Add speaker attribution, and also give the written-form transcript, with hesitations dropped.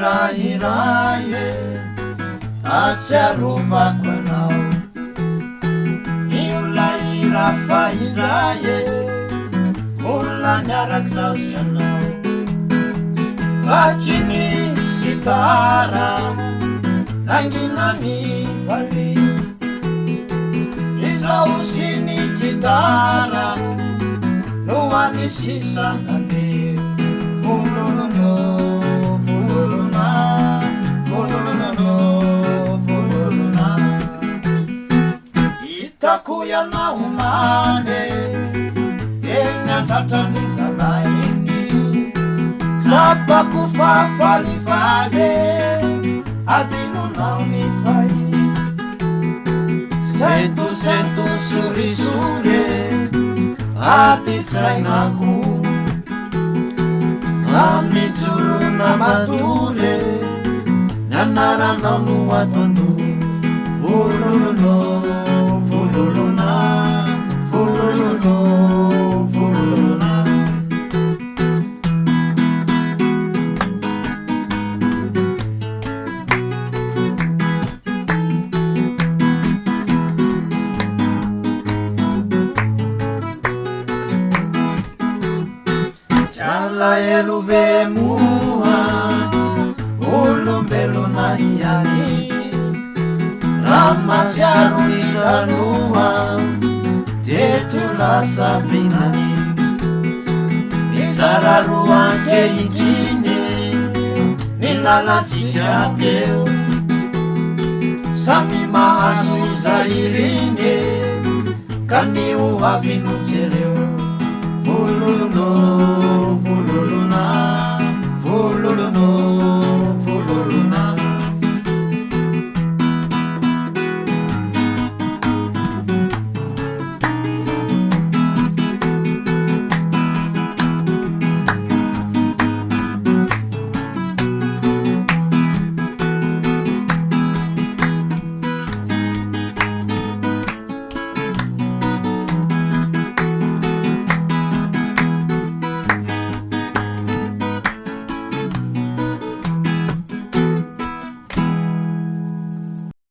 Speaker 1: irahiraye atsiarovako anao iola irafa izaye olona niaraky zao sy anao vakiny sitara nangina ny vali izao sy ny gitara no any sisa hande vololono vololona vololono vololona hitako ianao mane eny antratrany zalainy zapako fafalifale adinonao ny fay sento sorisore atitsainako amijorona matole nanaranao no atoato vololono vololona vololono vololona elo vemoa olombelona hiany ramatsiaro mitanoa teto lasa vinany misararo ankehitriny nilalatsika teo samy mahazo izahiriny ka nio avinotsereo vololono